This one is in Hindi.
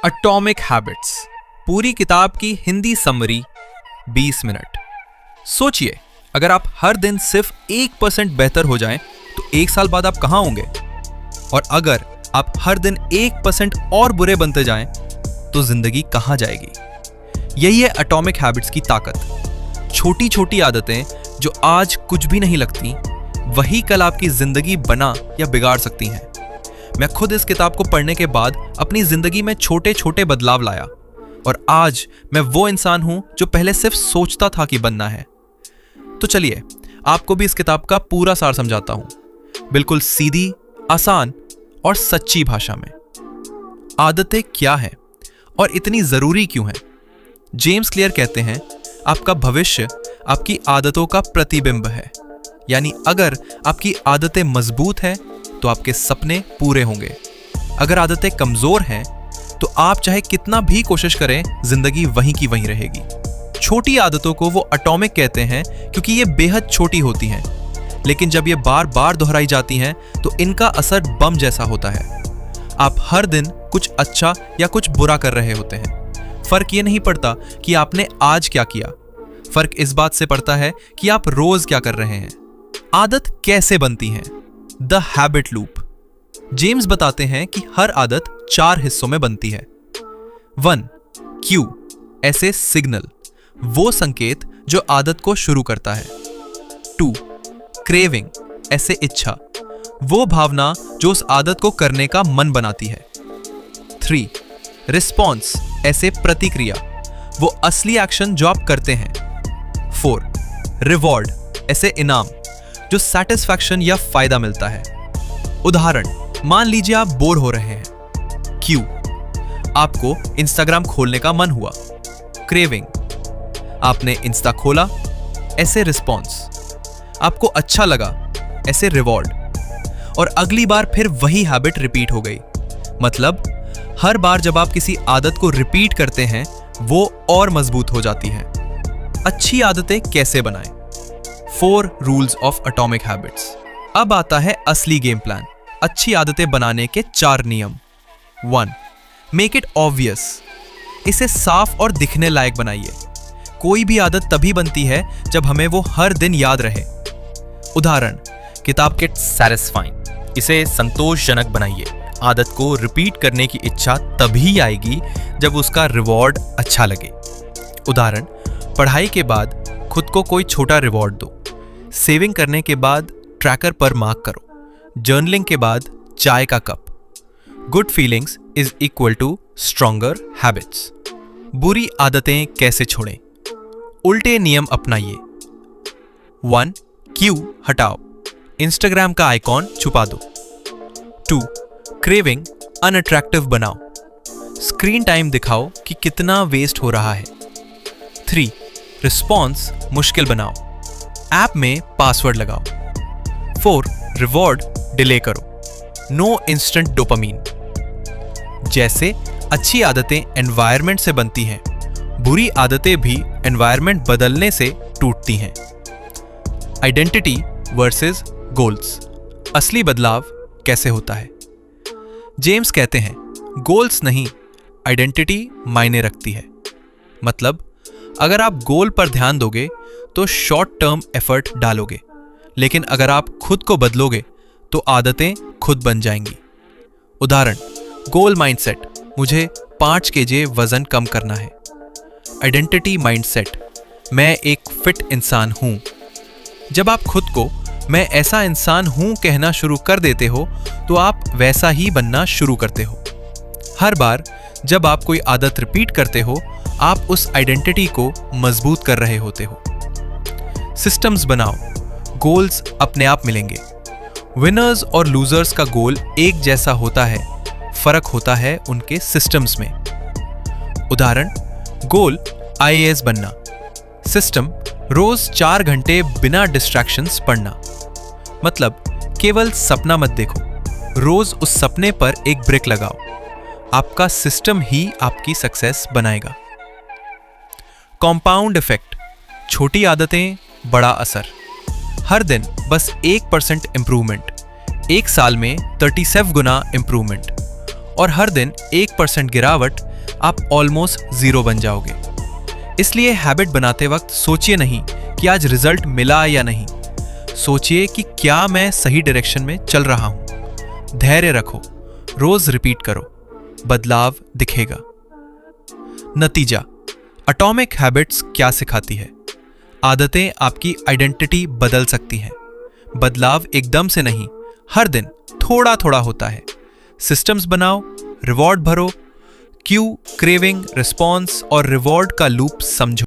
एटॉमिक हैबिट्स, पूरी किताब की हिंदी समरी 20 मिनट। सोचिए, अगर आप हर दिन सिर्फ 1% बेहतर हो जाएं, तो 1 साल बाद आप कहां होंगे? और अगर आप हर दिन 1% और बुरे बनते जाएं, तो जिंदगी कहां जाएगी? यही है एटॉमिक हैबिट्स की ताकत। छोटी छोटी आदतें जो आज कुछ भी नहीं लगती, वही कल आपकी जिंदगी बना या बिगाड़ सकती हैं। मैं खुद इस किताब को पढ़ने के बाद अपनी जिंदगी में छोटे छोटे बदलाव लाया और आज मैं वो इंसान हूं जो पहले सिर्फ सोचता था कि बनना है। तो चलिए आपको भी इस किताब का पूरा सार समझाता हूं, बिल्कुल सीधी, आसान और सच्ची भाषा में। आदतें क्या हैं और इतनी जरूरी क्यों हैं? जेम्स क्लियर कहते हैं, आपका भविष्य आपकी आदतों का प्रतिबिंब है। यानी अगर आपकी आदतें मजबूत हैं तो आपके सपने पूरे होंगे। अगर आदतें कमजोर हैं तो आप चाहे कितना भी कोशिश करें, जिंदगी वहीं की वहीं रहेगी। छोटी आदतों को वो एटॉमिक कहते हैं क्योंकि ये बेहद छोटी होती हैं, लेकिन जब ये बार बार दोहराई जाती हैं तो इनका असर बम जैसा होता है। आप हर दिन कुछ अच्छा या कुछ बुरा कर रहे होते हैं। फर्क ये नहीं पड़ता कि आपने आज क्या किया, फर्क इस बात से पड़ता है कि आप रोज क्या कर रहे हैं। आदत कैसे बनती है? The habit loop. जेम्स बताते हैं कि हर आदत 4 हिस्सों में बनती है। 1. क्यू, ऐसे सिग्नल, वो संकेत जो आदत को शुरू करता है। 2. क्रेविंग, ऐसे इच्छा, वो भावना जो उस आदत को करने का मन बनाती है। 3. रिस्पॉन्स, ऐसे प्रतिक्रिया, वो असली एक्शन जो आप करते हैं। 4. रिवॉर्ड, ऐसे इनाम, जो सेटिस्फैक्शन या फायदा मिलता है। उदाहरण, मान लीजिए आप बोर हो रहे हैं। क्यू, आपको इंस्टाग्राम खोलने का मन हुआ। क्रेविंग, आपने इंस्टा खोला, ऐसे रिस्पॉन्स, आपको अच्छा लगा, ऐसे रिवॉर्ड। और अगली बार फिर वही हैबिट रिपीट हो गई। मतलब हर बार जब आप किसी आदत को रिपीट करते हैं, वो और मजबूत हो जाती है। अच्छी आदतें कैसे बनाएं? 4 रूल्स ऑफ एटॉमिक हैबिट्स। अब आता है असली गेम प्लान, अच्छी आदतें बनाने के 4 नियम। 1. मेक इट ऑब्वियस, इसे साफ और दिखने लायक बनाइए। कोई भी आदत तभी बनती है जब हमें वो हर दिन याद रहे। उदाहरण, किताब गेट सैटिस्फाइंग, इसे संतोषजनक बनाइए। आदत को रिपीट करने की इच्छा तभी आएगी जब उसका रिवॉर्ड अच्छा लगे। उदाहरण, पढ़ाई के बाद खुद को कोई छोटा रिवॉर्ड दो। सेविंग करने के बाद ट्रैकर पर मार्क करो। जर्नलिंग के बाद चाय का cup. Good feelings is equal to stronger habits. बुरी आदतें कैसे छोड़ें? उल्टे नियम अपनाइए। 1. क्यू हटाओ, इंस्टाग्राम का आइकॉन छुपा दो। 2. क्रेविंग अनअट्रैक्टिव बनाओ, स्क्रीन टाइम दिखाओ कि कितना वेस्ट हो रहा है। 3. रिस्पॉन्स मुश्किल बनाओ, ऐप में पासवर्ड लगाओ। 4. रिवॉर्ड डिले करो, नो इंस्टेंट डोपामीन। जैसे अच्छी आदतें एनवायरनमेंट से बनती हैं, बुरी आदतें भी एनवायरनमेंट बदलने से टूटती हैं। आइडेंटिटी वर्सेस गोल्स, असली बदलाव कैसे होता है? जेम्स कहते हैं, गोल्स नहीं, आइडेंटिटी मायने रखती है। मतलब अगर आप गोल पर ध्यान दोगे तो शॉर्ट टर्म एफर्ट डालोगे, लेकिन अगर आप खुद को बदलोगे तो आदतें खुद बन जाएंगी। उदाहरण, गोल माइंडसेट, मुझे 5 kg वजन कम करना है। आइडेंटिटी माइंडसेट, मैं एक फिट इंसान हूं। जब आप खुद को मैं ऐसा इंसान हूं कहना शुरू कर देते हो तो आप वैसा ही बनना शुरू करते हो। हर बार जब आप कोई आदत रिपीट करते हो, आप उस आइडेंटिटी को मजबूत कर रहे होते हो। सिस्टम्स बनाओ, गोल्स अपने आप मिलेंगे। विनर्स और लूजर्स का गोल एक जैसा होता है, फर्क होता है उनके सिस्टम्स में। उदाहरण, गोल IAS बनना, सिस्टम रोज 4 घंटे बिना डिस्ट्रैक्शंस पढ़ना। मतलब केवल सपना मत देखो, रोज उस सपने पर एक ब्रेक लगाओ। आपका सिस्टम ही आपकी सक्सेस बनाएगा। कंपाउंड इफेक्ट, छोटी आदतें बड़ा असर। हर दिन बस 1% इंप्रूवमेंट, 1 साल में 37 गुना इंप्रूवमेंट। और हर दिन 1% गिरावट आप ऑलमोस्ट जीरो बन जाओगे। इसलिए हैबिट बनाते वक्त सोचिए नहीं कि आज रिजल्ट मिला या नहीं, सोचिए कि क्या मैं सही डायरेक्शन में चल रहा हूं। धैर्य रखो, रोज रिपीट करो, बदलाव दिखेगा। नतीजा, एटॉमिक हैबिट्स क्या सिखाती है? आदतें आपकी आइडेंटिटी बदल सकती हैं। बदलाव एकदम से नहीं, हर दिन थोड़ा थोड़ा होता है। सिस्टम्स बनाओ, रिवॉर्ड भरो, क्यू, क्रेविंग, रिस्पॉन्स और रिवॉर्ड का लूप समझो।